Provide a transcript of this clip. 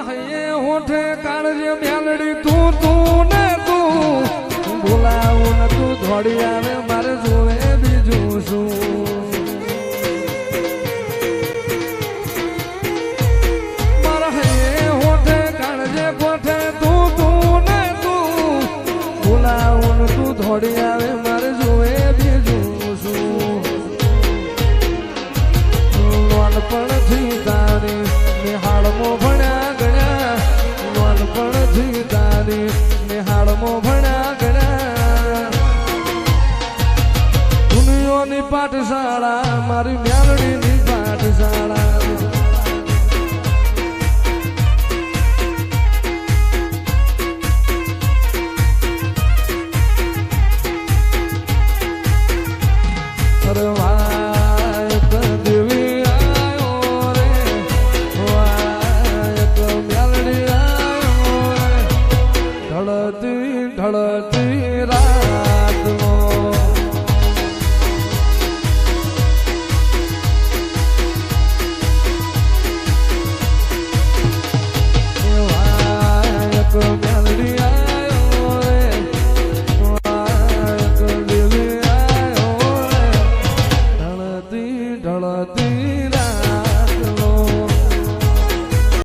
મારા હૈયે હોઠે કાળજે મ્યાલડી તું તું ને તું બોલાવું ને તું થોડી આવે મારે જોવે બીજું શું મારા હૈયે હોઠે કાળજે કોઠે તું તું ને તું બોલાવું ને તું થોડી આવે મારે જોવે બીજું શું નાનપણથી તારી નિહાળમાં ભણ્યા ગણ્યા નાનપણથી તારી નિહાળમાં ભણ્યા ગણ્યા દુનિયાની પાઠશાળા મારી મ્યાલડીની પાઠશાળા